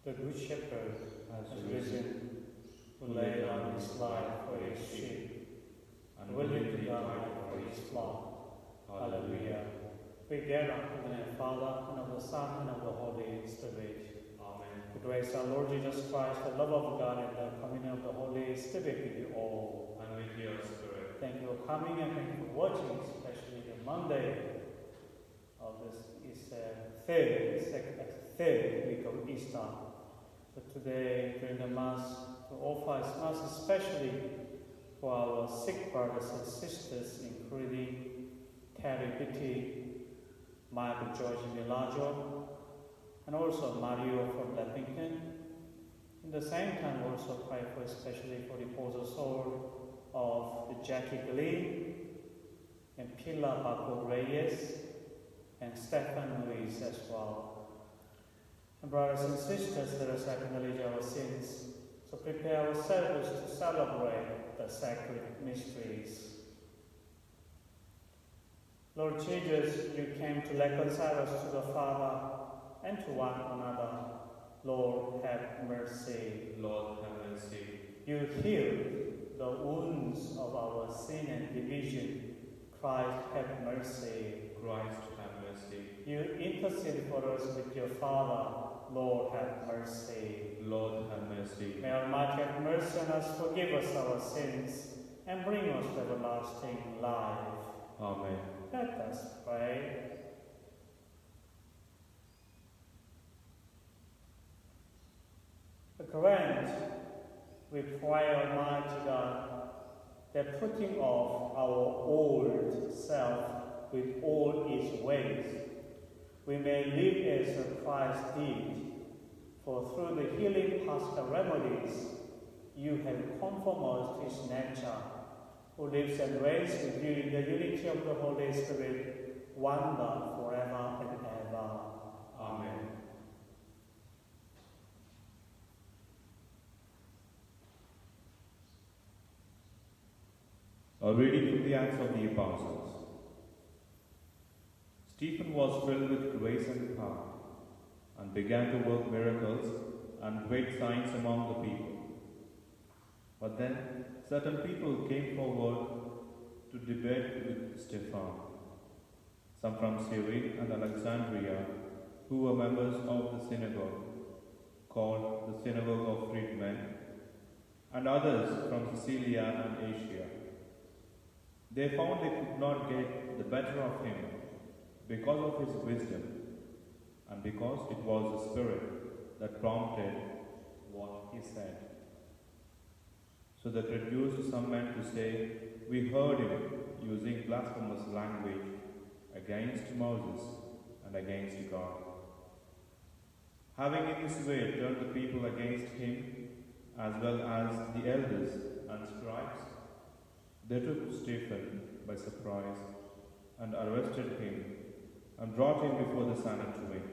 The Good Shepherd has risen, who laid down his life for his sheep, and willingly died for his flock. Hallelujah. We gather in the name of the Father, and of the Son, and of the Holy Spirit. Amen. We praise our Lord Jesus Christ, the love of God, and the communion of the Holy Spirit with you all. And with your spirit. Thank you for coming and thank you for watching, especially the Monday of this is third week of Easter. So today, during the Mass, to offer Mass especially for our sick brothers and sisters, including Terry Bitty, Michael George Milaggio, and also Mario from Leppington. At the same time, also pray for especially for the reposed soul of Jackie Glee and Pilar Baco Reyes and Stefan Luis as well. And brothers and sisters, let us acknowledge our sins, so prepare ourselves to celebrate the sacred mysteries. Lord Jesus, you came to reconcile us to the Father and to one another. Lord, have mercy. Lord, have mercy. You healed the wounds of our sin and division. Christ, have mercy. Christ, have mercy. You intercede for us with your Father. Lord, have mercy. Lord, have mercy. May Almighty have mercy on us, forgive us our sins, and bring us to everlasting life. Amen. Let us pray. Grant, we pray, Almighty God, that putting off our old self with all its ways, we may live as Christ did. For through the healing paschal remedies, you have conformed us to his nature, who lives and reigns with you in the unity of the Holy Spirit, one God, forever and ever. Amen. A reading from the Acts of the Apostles. Stephen was filled with grace and power, and began to work miracles and great signs among the people. But then certain people came forward to debate with Stephen, some from Syria and Alexandria, who were members of the synagogue, called the Synagogue of Freedmen, and others from Sicilia and Asia. They found they could not get the better of him because of his wisdom, and because it was the Spirit that prompted what he said. So they produced some men to say, "We heard him using blasphemous language against Moses and against God." Having in this way turned the people against him, as well as the elders and scribes, they took Stephen by surprise and arrested him and brought him before the Sanhedrin.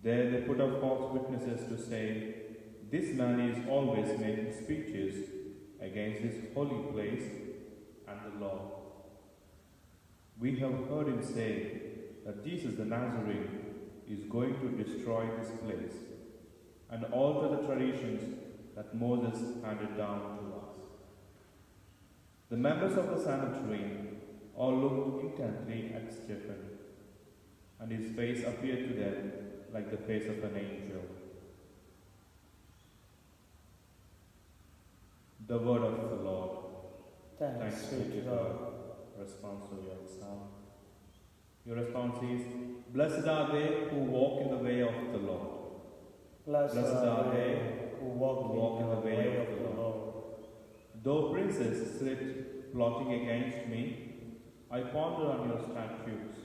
There they put up false witnesses to say, "This man is always making speeches against this holy place and the law. We have heard him say that Jesus the Nazarene is going to destroy this place and alter the traditions that Moses handed down to us." The members of the Sanhedrin all looked intently at Stephen, and his face appeared to them like the face of an angel. The word of the Lord. Thanks be to God. Response to your psalm. Your response is, "Blessed are they who walk in the way of the Lord." Blessed are they who walk in the way of the Lord. Though princes sit plotting against me, I ponder on your statutes.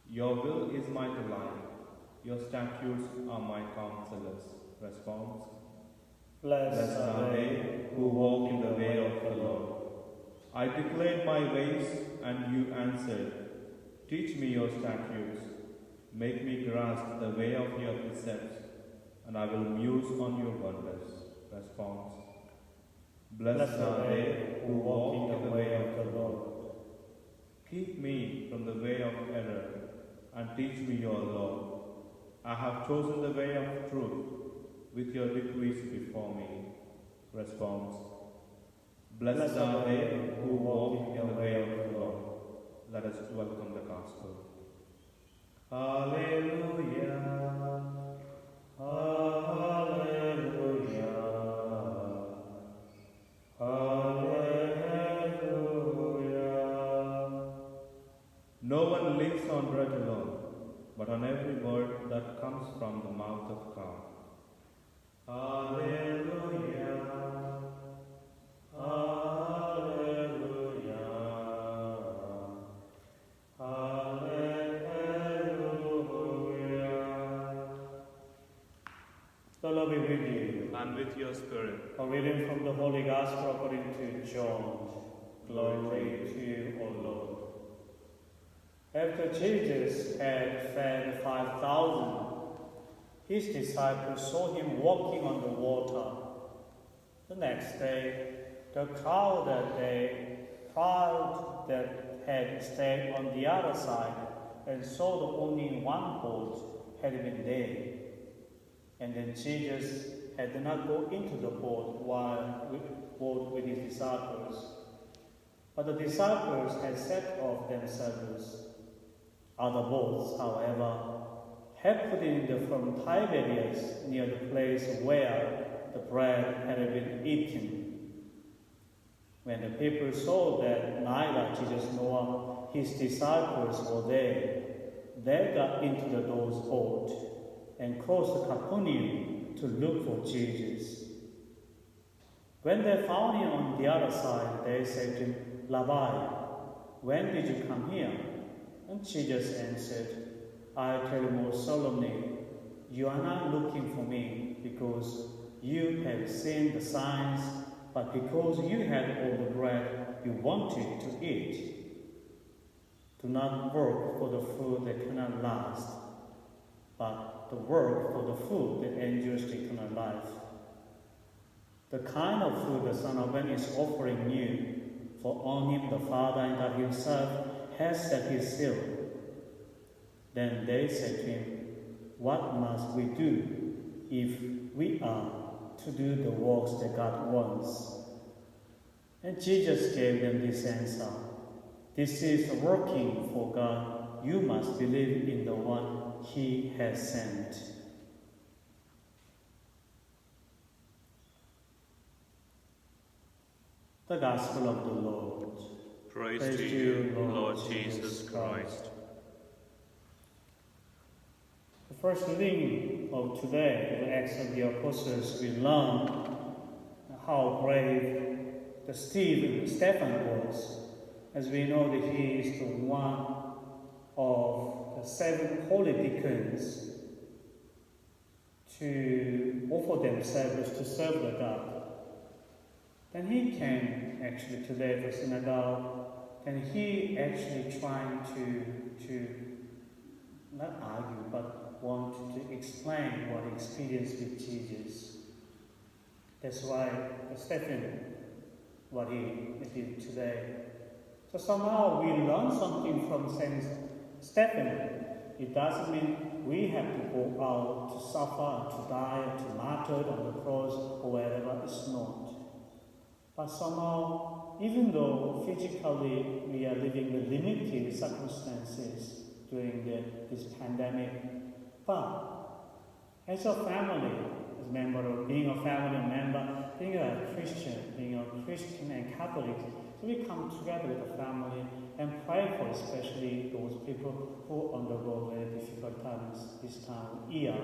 Your will is my delight. Your statutes are my counselors. Response. Blessed are they who walk in the way of the Lord. I declared my ways, and you answered. Teach me your statutes. Make me grasp the way of your precepts, and I will muse on your wonders. Response. Blessed are they who walk in the way of the Lord. Keep me from the way of error, and teach me your law. I have chosen the way of truth with your decrees before me. Response. Blessed are they who walk in the way of the Lord. Let us welcome the Gospel. Alleluia. Alleluia. Alleluia. No one lives on bread alone, but on every word that comes from the mouth of God. Alleluia. Alleluia. Alleluia. The Lord be with you. And with your spirit. A reading from the Holy Gospel according to John. Glory to you, O Lord. After Jesus had fed 5,000, his disciples saw him walking on the water. The next day, the crowd that had stayed on the other side and saw that only one boat had been there. And then Jesus had not go into the boat with his disciples. But the disciples had set off themselves. Other boats, however, had put in from Tiberias near the place where the bread had been eaten. When the people saw that neither Jesus nor his disciples were there, they got into those boats and crossed Capernaum to look for Jesus. When they found him on the other side, they said to him, Rabbi, when did you come here? And Jesus answered, I tell you most solemnly, you are not looking for me because you have seen the signs, but because you had all the bread you wanted to eat. Do not work for the food that cannot last, but the work for the food that endures to eternal life. The kind of food the Son of Man is offering you, for on him the Father and God himself has set his seal. Then they said to him, what must we do if we are to do the works that God wants? And Jesus gave them this answer. This is working for God. You must believe in the one he has sent. The Gospel of the Lord. Praise to you, Lord Jesus Christ. The first reading of today, the Acts of the Apostles, we learn how brave Stephen was. As we know that he is the one of the 7 holy deacons to offer themselves to serve the God. Then he came actually today to synagogue, and he actually trying to not argue, but want to explain what he experienced with Jesus. That's why Stephen, what he did today. So somehow we learn something from Saint Stephen. It doesn't mean we have to go out to suffer, to die, to martyr on the cross or wherever. It's not. But somehow, even though physically we are living in limited circumstances during this pandemic, but as a family, as being a family member, being a Christian and Catholic, so we come together with the family and pray for especially those people who undergo very difficult times this time of year,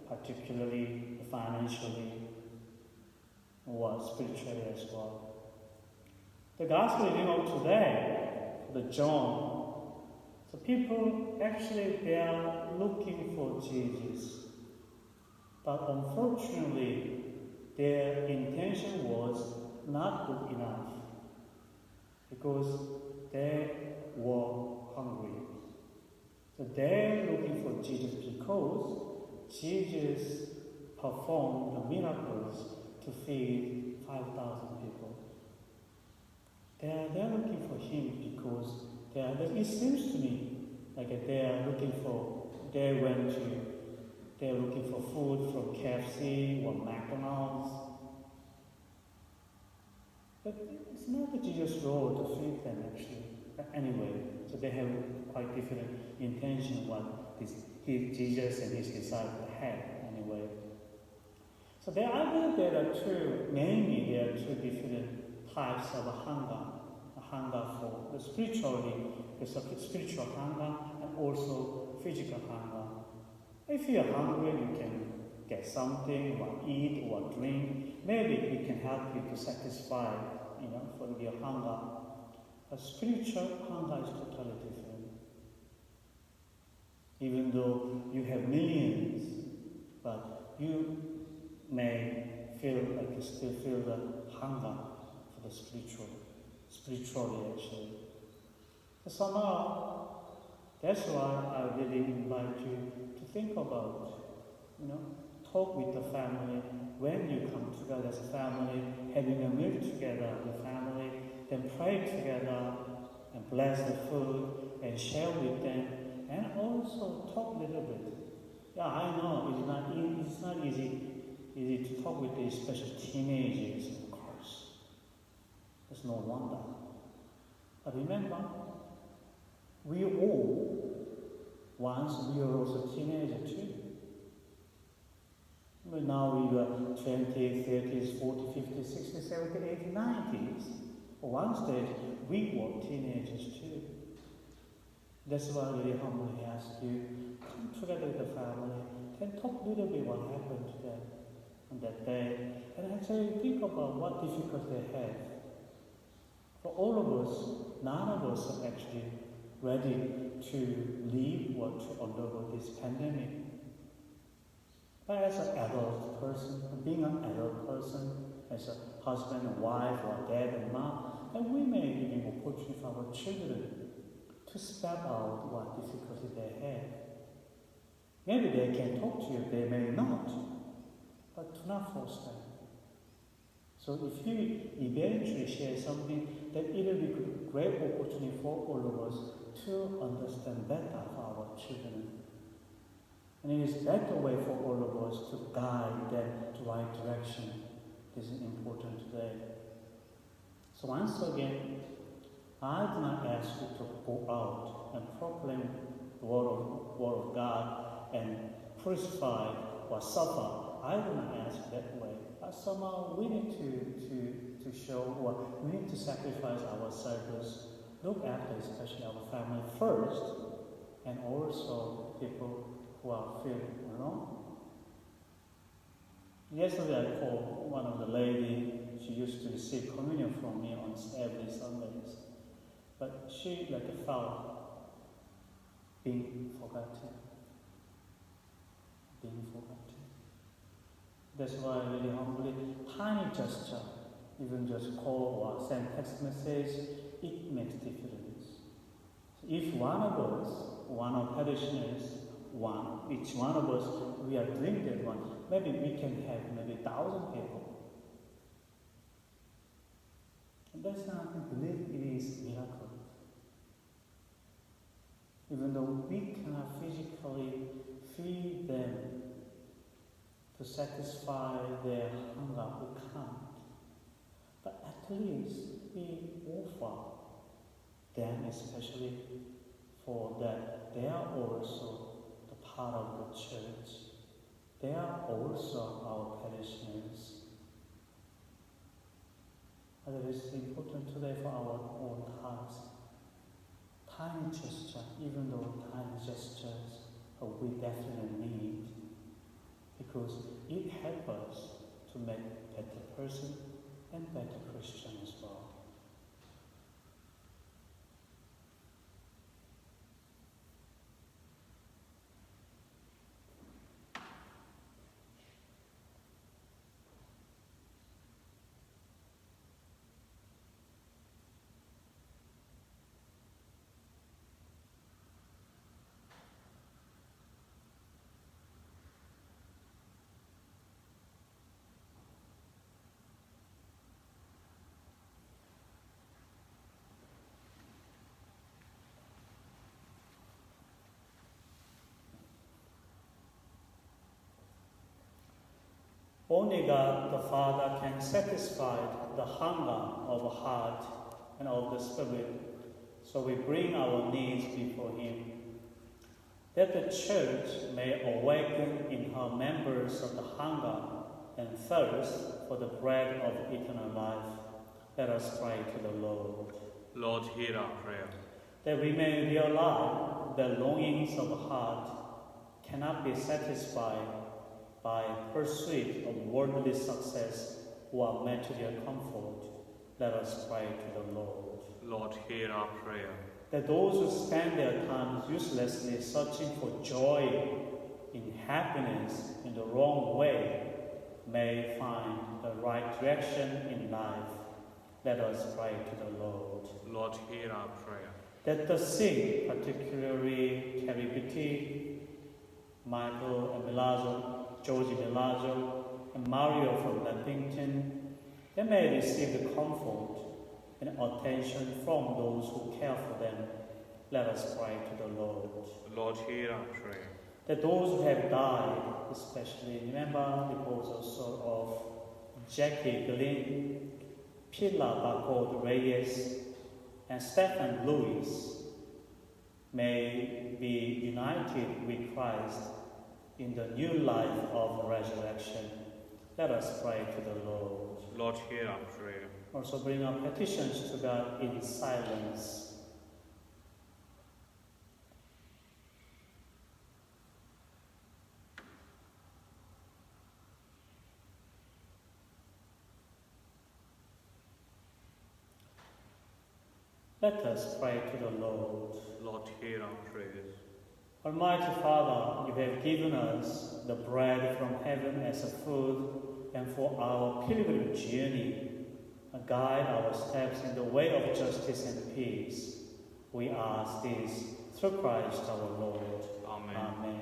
particularly financially or spiritually as well. The Gospel reading of today, the John, so people actually they are looking for Jesus, but unfortunately their intention was not good enough because they were hungry. So they're looking for Jesus because Jesus performed the miracles to feed 5,000 people. They're looking for him because it seems to me like they went to they're looking for food from KFC or McDonald's. But it's not the Jesus' role to feed them actually. But anyway, so they have quite different intention what Jesus and his disciples had anyway. So there are two different types of hunger. A hunger for the spiritually, there's a spiritual hunger and also physical hunger. If you are hungry, you can get something or eat or drink. Maybe it can help you to satisfy, for your hunger. A spiritual hunger is totally different. Even though you have millions, but you may feel like you still feel the hunger for the spiritually actually. So now, that's why I really invite you to think about, talk with the family. When you come together as a family, having a meal together as a family, then pray together and bless the food and share with them, and also talk a little bit. Yeah, I know it's not easy to talk with these especially teenagers, of course. There's no wonder. But remember, we all, once we were also teenagers too. But now we are 20s, 30s, 40s, 50s, 60s, 70s, 80s, 90s. At one stage, we were teenagers too. That's why I really humbly ask you, come together with the family, and talk a little bit what happened to them on that day, and actually think about what difficulty they have. For all of us, none of us are actually ready to live or to undergo this pandemic. But as an adult person, being an adult person, as a husband and wife or dad and mom, then we may give an opportunity for our children to spell out what difficulty they have. Maybe they can talk to you, they may not, but do not force them. So if you eventually share something, then it will be a great opportunity for all of us to understand better our children. And it is a better way for all of us to guide them to the right direction. This is important today. So once again, I do not ask you to go out and proclaim the word of God and crucify or suffer. I do not ask that way. But somehow we need to show, or we need to sacrifice ourselves, look after especially our family first, and also people who are feeling alone. Yesterday I called one of the ladies. She used to receive communion from me on every Sundays, but she felt being forgotten. That's why I really humbly, tiny gesture, even just call or send text message, it makes difference. So if one of us, one of parishioners, each one of us, we are doing that one, maybe we can have maybe 1,000 people. And that's not, I believe it is a miracle. Even though we cannot physically feed them to satisfy their hunger, we can't. But at least we offer them, especially for that they are also the part of the church. They are also our parishioners. And it is important today for our own hearts. Tiny gesture, even though tiny gestures, we definitely need, because it helps us to make a better person and better Christian as well. Only God the Father can satisfy the hunger of the heart and of the spirit, so we bring our needs before Him. That the Church may awaken in her members of the hunger and thirst for the bread of eternal life. Let us pray to the Lord. Lord, hear our prayer. That we may realize the longings of the heart cannot be satisfied by pursuit of worldly success or material comfort. Let us pray to the Lord. Lord, hear our prayer. That those who spend their time uselessly searching for joy in happiness in the wrong way may find the right direction in life. Let us pray to the Lord. Lord, hear our prayer. That the sick, particularly Terry Beatty, Michael and Milazzo, Georgie Milazzo, and Mario from Lampington, they may receive the comfort and attention from those who care for them. Let us pray to the Lord. Lord, hear our prayer. That those who have died, especially remember the also of Jackie Glynn, Pilar Bacot Reyes, and Stephen Lewis, may be united with Christ in the new life of resurrection. Let us pray to the Lord. Lord, hear our prayer. Also bring our petitions to God in silence. Let us pray to the Lord. Lord, hear our prayers. Almighty Father, you have given us the bread from heaven as a food, and for our pilgrim journey, guide our steps in the way of justice and peace. We ask this through Christ our Lord. Amen. Amen.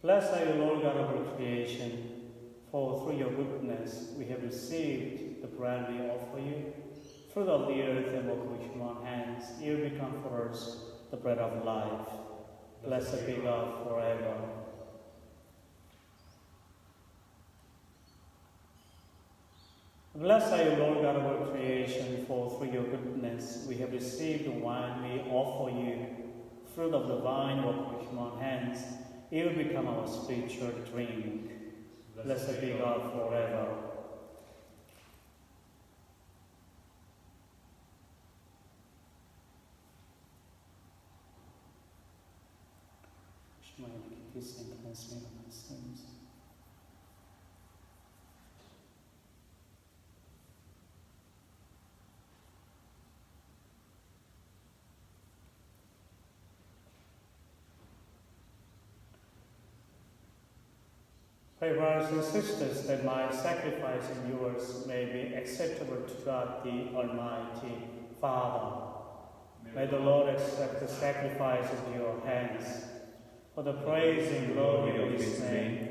Blessed are you, Lord God of our creation, for through your goodness we have received the bread we offer you. Fruit of the earth and work of human hands, you become for us the bread of life. Blessed be God forever. Blessed are you, Lord God of our creation, for through your goodness we have received the wine we offer you. Fruit of the vine, work of human hands, it will become our spiritual drink. Blessed be God forever. May peace and cleanse me of my sins. Pray, brothers and sisters, that my sacrifice and yours may be acceptable to God the Almighty Father. May the Lord accept the sacrifice of your hands for the praise and glory of His name,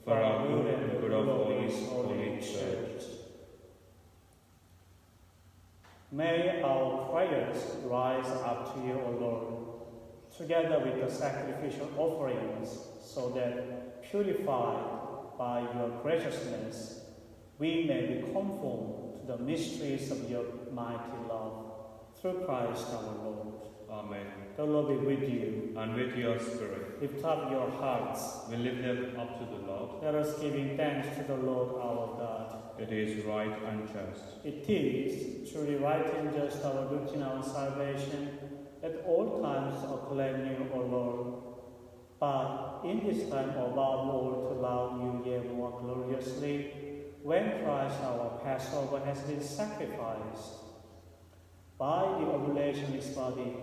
for our good and the good of all His holy Church. May our prayers rise up to you, O Lord, together with the sacrificial offerings, so that, purified by your graciousness, we may be conformed to the mysteries of your mighty love. Through Christ our Lord. Amen. The Lord be with you. And with your spirit. Lift up your hearts. We lift them up to the Lord. Let us give thanks to the Lord our God. It is right and just. It is truly right and just, our duty and our salvation, at all times to acclaim you, O Lord. But in this time above all to love you yet more gloriously, when Christ our Passover has been sacrificed. By the oblation of his body,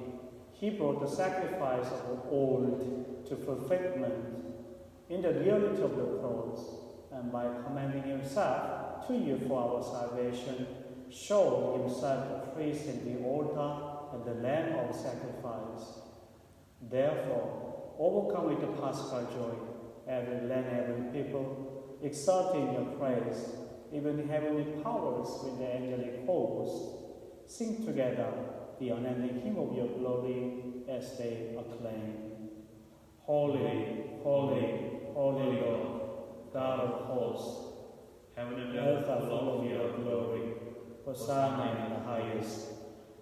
he brought the sacrifice of old to fulfillment in the reality of the cross, and by commending himself to you for our salvation, show himself a priest in the altar and the lamb of sacrifice. Therefore, overcome with the Paschal joy, every land, every people, exalting your praise, even heavenly powers with the angelic host, sing together the unending hymn of your glory as they acclaim. Holy, holy, holy Lord, God of hosts, Heaven and earth are full of your glory. Hosanna in the highest.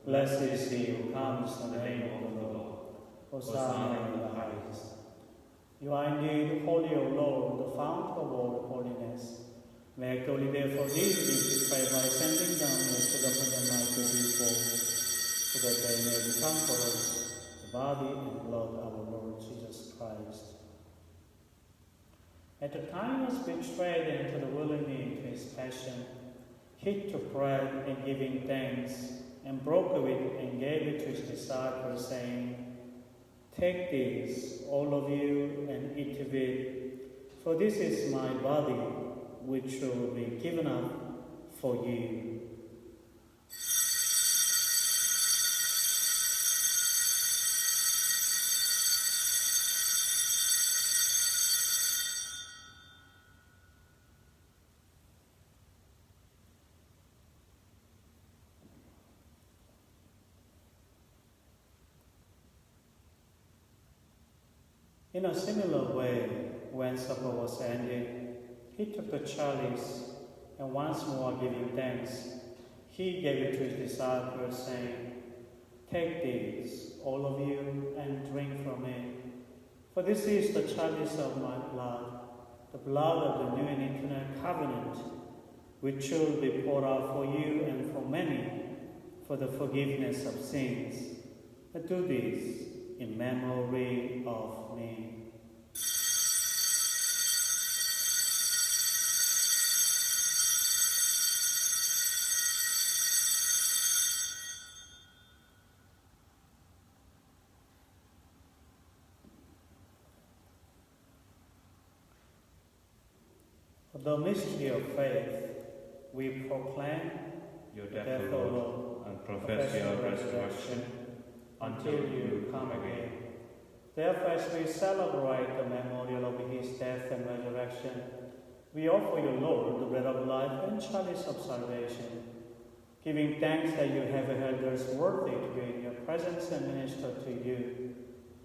Blessed is he who comes in the name of the Lord. Hosanna in the highest. You are indeed holy, O Lord, the fount of all holiness. Make holy therefore these things we pray by sending down to the fundamental people, so that they may become for us the body and blood of our Lord Jesus Christ. At the time he was betrayed and to the willingly into his passion, he took bread and giving thanks, and broke it and gave it to his disciples, saying, "Take this, all of you, and eat of it, for this is my body, which will be given up for you." In a similar way, when supper was ended, he took the chalice, and once more giving thanks, he gave it to his disciples, saying, "Take this, all of you, and drink from it. For this is the chalice of my blood, the blood of the new and eternal covenant, which will be poured out for you and for many for the forgiveness of sins. And do this in memory of me." For the mystery of faith, we proclaim your death, O Lord, and profess your resurrection until you come again. Therefore, as we celebrate the memorial of his death and resurrection, we offer you, Lord, the bread of life and chalice of salvation, giving thanks that you have held us worthy to be in your presence and minister to you.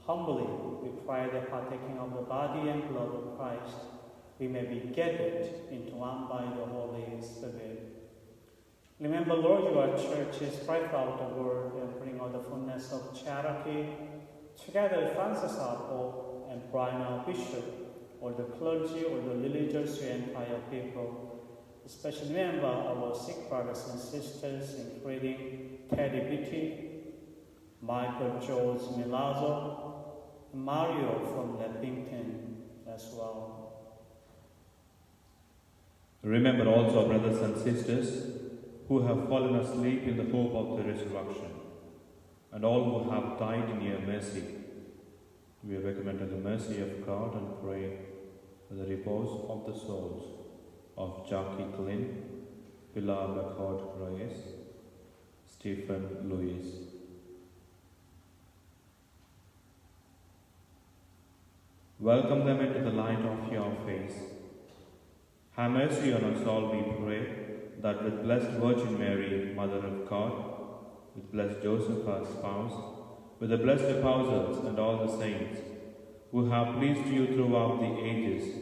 Humbly, we pray that partaking of the body and blood of Christ, we may be gathered into one by the Holy Spirit. Remember, Lord, your churches spread out the word and bring all the fullness of charity. Together with Francis our Pope and Brian our Bishop, all the clergy, all the religious, the entire people, especially remember our sick brothers and sisters, including Teddy Beatty, Michael George Milazzo, and Mario from Leppington as well. Remember also our brothers and sisters who have fallen asleep in the hope of the resurrection, and all who have died in your mercy. We recommend to the mercy of God and pray for the repose of the souls of Jackie Glynn, Pilar Lacord Reyes, Stephen Lewis. Welcome them into the light of your face. Have mercy on us all, we pray, that with Blessed Virgin Mary, Mother of God, with Blessed Joseph, our spouse, with the blessed apostles and all the saints, who have pleased you throughout the ages,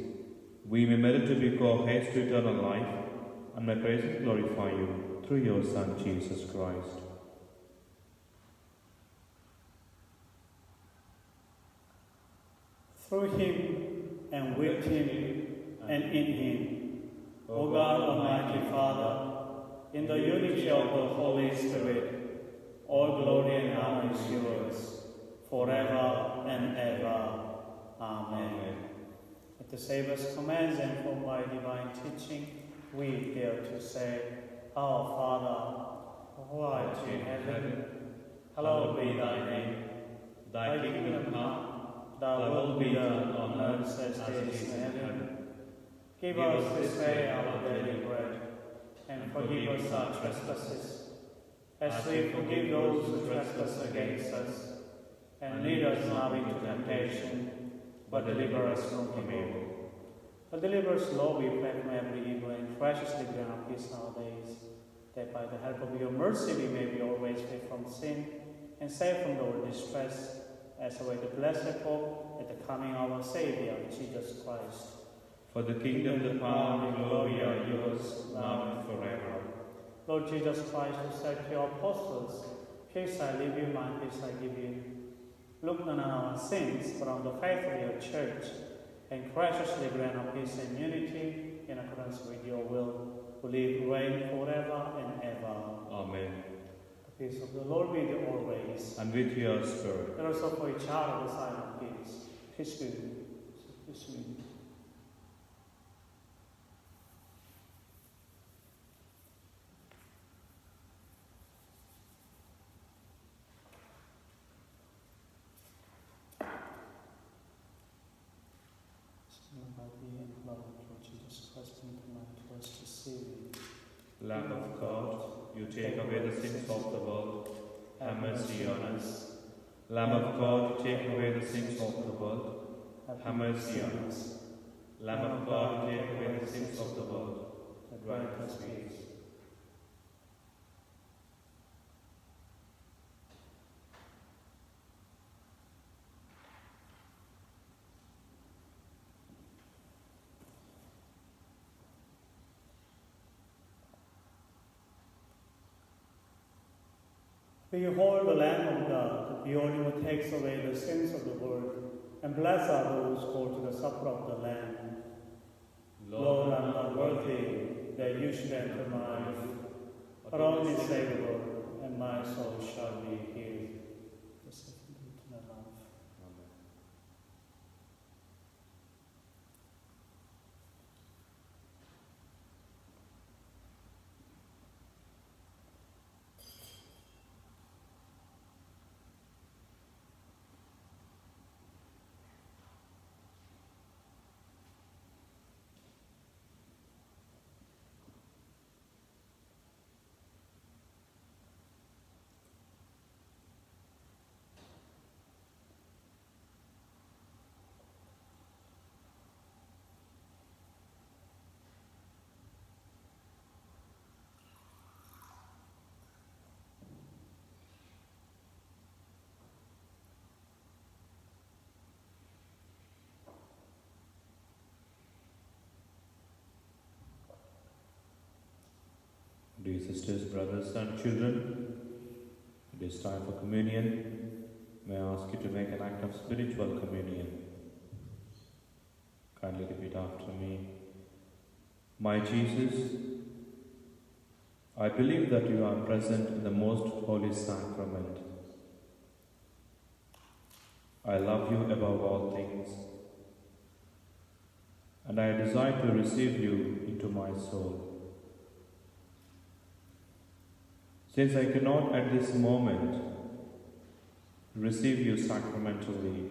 we may merit to be co-heirs to eternal life, and may praise and glorify you through your Son, Jesus Christ. Through him, and with him, and in him, O God, Almighty Father, in the unity of the Holy Spirit, all glory and honor is yours, forever and ever. Amen. At the Saviour's commands and from by divine teaching, we dare to say, Our Father, who art in heaven, hallowed be thy name. Thy kingdom come, thy will be done on earth as it is in heaven. Give us this day our daily bread, and forgive us our trespasses, as we forgive those who trespass against us. And lead us not into temptation, but deliver us from evil. But deliver us, Lord, we pray, from every evil, and graciously grant our peace in our days, that by the help of your mercy we may be always free from sin, and safe from all distress, as await the blessed hope at the coming of our Saviour, Jesus Christ. For the kingdom, the power, and the glory are yours, now and forever. Lord Jesus Christ, who said to your apostles, "Peace I leave you, my peace I give you," look not on our sins, but on the faith of your church, and graciously grant our peace and unity in accordance with your will, who live and reign forever and ever. Amen. The peace of the Lord be with you always. And with your spirit. Let us offer each other the sign of peace. Peace be with you. Peace be with you. Lamb of God, you take away the sins of the world, have mercy on us. Lamb of God, take away the sins of the world, have mercy on us. Lamb of God, take away the sins of the world, grant us peace. Behold the Lamb of God, the only one who takes away the sins of the world, and blessed are those called to the supper of the Lamb. Lord, I am not worthy that you should enter my roof, but only say the word, and my soul shall be healed. Dear sisters, brothers, and children, it is time for communion. May I ask you to make an act of spiritual communion? Kindly repeat after me. My Jesus, I believe that you are present in the most holy sacrament. I love you above all things, and I desire to receive you into my soul. Since I cannot at this moment receive you sacramentally,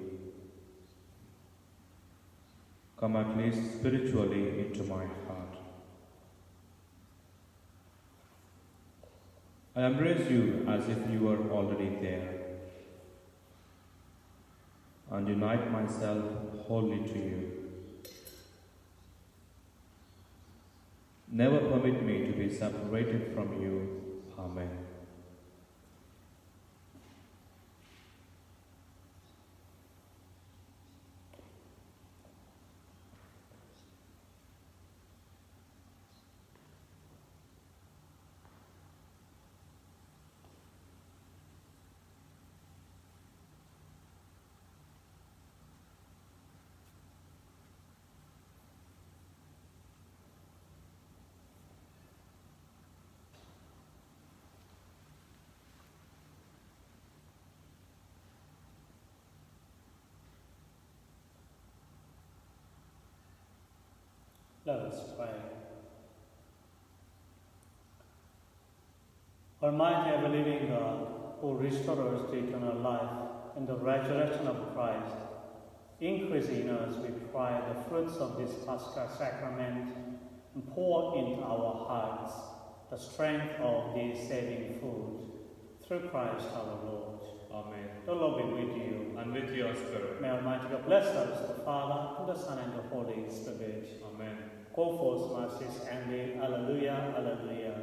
come at least spiritually into my heart. I embrace you as if you were already there, and unite myself wholly to you. Never permit me to be separated from you. Amen. Let us pray. Almighty ever-living God, who restores us to eternal life in the resurrection of Christ, increase in us, we pray, the fruits of this Paschal sacrament and pour into our hearts the strength of this saving food. Through Christ our Lord. Amen. The Lord be with you. And with your spirit. May Almighty God bless us, the Father, and the Son, and the Holy Spirit. Amen. Go forth, mercies, and live. Alleluia, alleluia.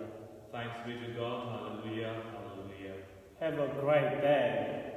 Thanks be to God. Hallelujah. Hallelujah. Have a great day.